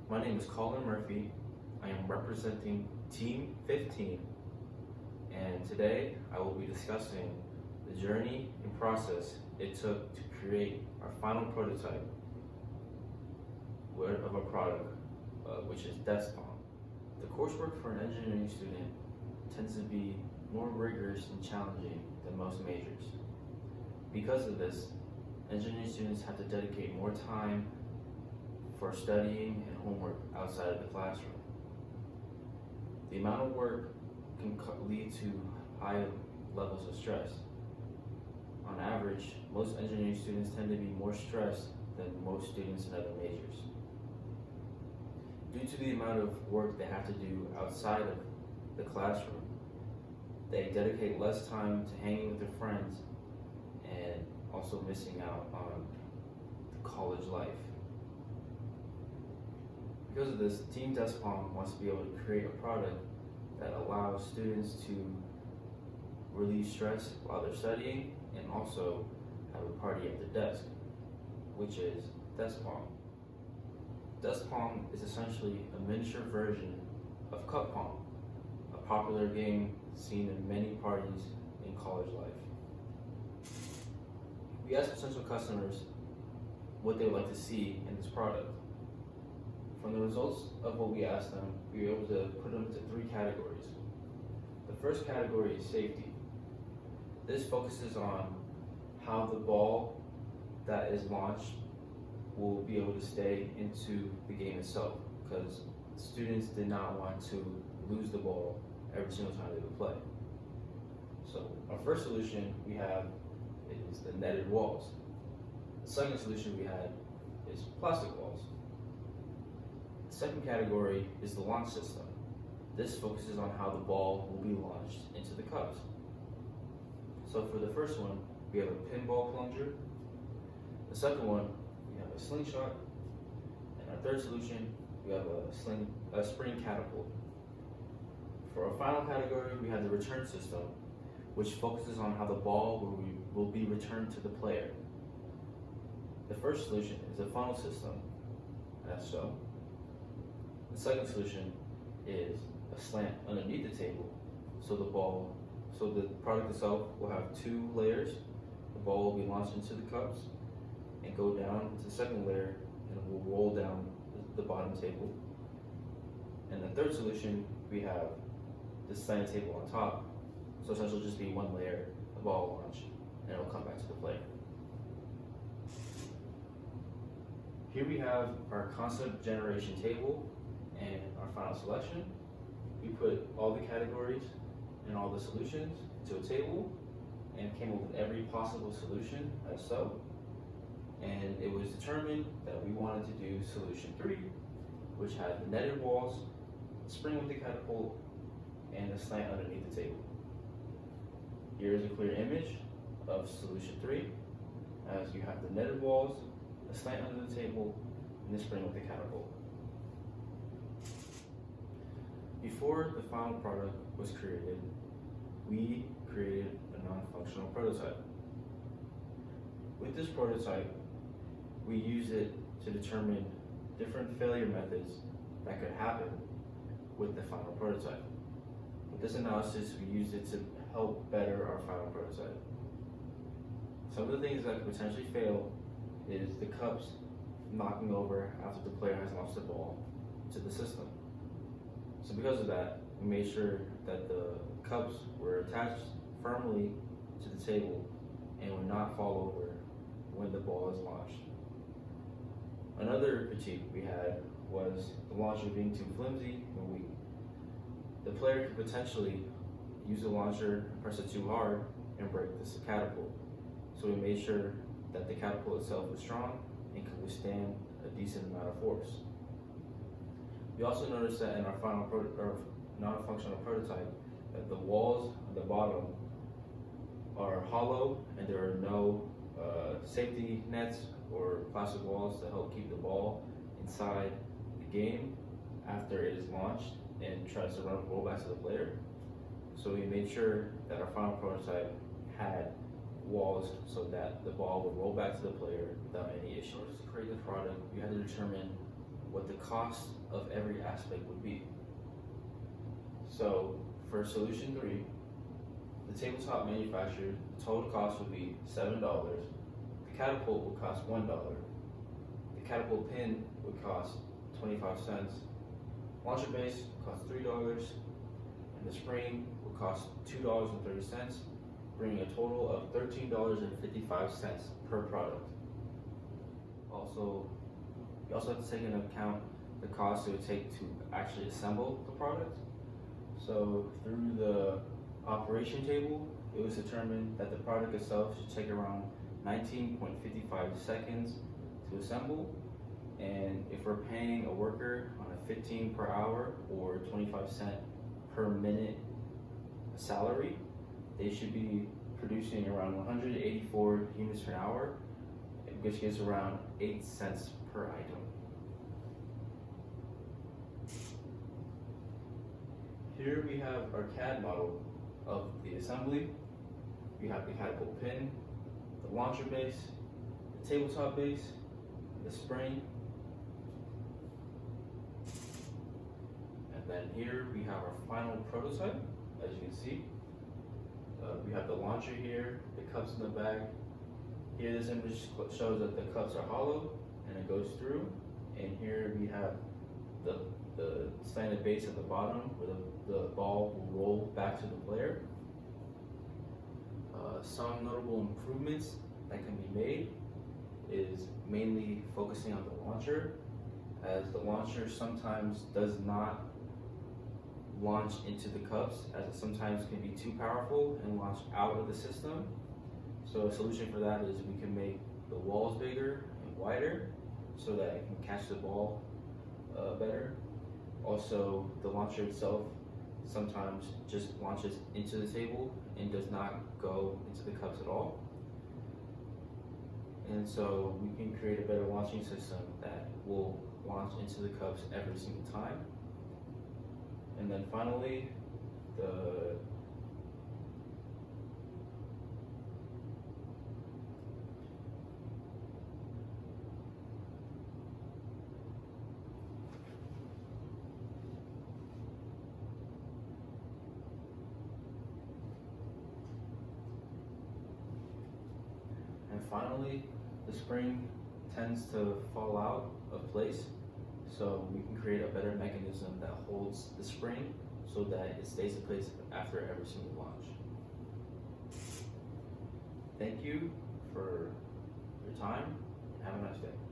My name is Colin Murphy. I am representing Team 15, and today I will be discussing the journey and process it took to create our final prototype of a product, which is Desktop. The coursework for an engineering student tends to be more rigorous and challenging than most majors. Because of this, engineering students have to dedicate more time for studying and homework outside of the classroom. The amount of work can lead to high levels of stress. On average, most engineering students tend to be more stressed than most students in other majors. Due to the amount of work they have to do outside of the classroom, they dedicate less time to hanging with their friends and also missing out on college life. Because of this, Team Desktop wants to be able to create a product that allows students to relieve stress while they're studying and also have a party at their desk, which is Desktop. Desktop is essentially a miniature version of cup pong, a popular game seen in many parties in college life. We asked potential customers what they would like to see in this product. From the results of what we asked them, we were able to put them into 3 categories. The first category is safety. This focuses on how the ball that is launched will be able to stay into the game itself, because students did not want to lose the ball every single time they would play. So our first solution we have is the netted walls. The second solution we had is plastic walls. The second category is the launch system. This focuses on how the ball will be launched into the cups. So for the first one, we have a pinball plunger. The second one, we have a slingshot. And our third solution, we have a spring catapult. For our final category, we have the return system, which focuses on how the ball will be returned to the player. The first solution is a funnel system, as so. The second solution is a slant underneath the table, so the product itself will have 2 layers. The ball will be launched into the cups and go down to the second layer, and it will roll down the bottom table. And the third solution, we have the slanted table on top, so essentially just be 1 layer, the ball will launch, and it will come back to the player. Here we have our concept generation table and our final selection. We put all the categories and all the solutions into a table and came up with every possible solution as so. And it was determined that we wanted to do solution 3, which had the netted walls, spring with the catapult, and the slant underneath the table. Here is a clear image of solution 3, as you have the netted walls, the slant under the table, and the spring with the catapult. Before the final product was created, we created a non-functional prototype. With this prototype, we used it to determine different failure methods that could happen with the final prototype. With this analysis, we used it to help better our final prototype. Some of the things that could potentially fail is the cups knocking over after the player has launched the ball to the system. So because of that, we made sure that the cups were attached firmly to the table and would not fall over when the ball is launched. Another critique we had was the launcher being too flimsy and weak. The player could potentially use the launcher and press it too hard and break this catapult. So we made sure that the catapult itself was strong and could withstand a decent amount of force. We also noticed that in our final non-functional prototype that the walls on the bottom are hollow and there are no safety nets or plastic walls to help keep the ball inside the game after it is launched and tries to roll back to the player. So we made sure that our final prototype had walls so that the ball would roll back to the player without any issue. In order to create the product, we had to determine what the cost of every aspect would be. So for solution 3, the tabletop manufactured total cost would be $7. The catapult would cost $1. The catapult pin would cost 25 cents. Launcher base would cost $3, and the spring would cost $2.30, bringing a total of $13.55 per product. Also, you also have to take into account the cost it would take to actually assemble the product. So through the operation table, it was determined that the product itself should take around 19.55 seconds to assemble. And if we're paying a worker on a 15 per hour or 25 cent per minute salary, they should be producing around 184 units per hour, which gives around 8 cents per item. Here we have our CAD model of the assembly. We have the catapult pin, the launcher base, the tabletop base, the spring, and then here we have our final prototype. As you can see, we have the launcher here, the cups in the back. Here this image shows that the cups are hollow and it goes through, and here we have the slanted base at the bottom where the ball will roll back to the player. Some notable improvements that can be made is mainly focusing on the launcher, as the launcher sometimes does not launch into the cups, as it sometimes can be too powerful and launch out of the system. So a solution for that is we can make the walls bigger and wider so that it can catch the ball better. Also, the launcher itself sometimes just launches into the table and does not go into the cups at all. And so we can create a better launching system that will launch into the cups every single time. And then finally, the spring tends to fall out of place, so we can create a better mechanism that holds the spring so that it stays in place after every single launch. Thank you for your time, and have a nice day.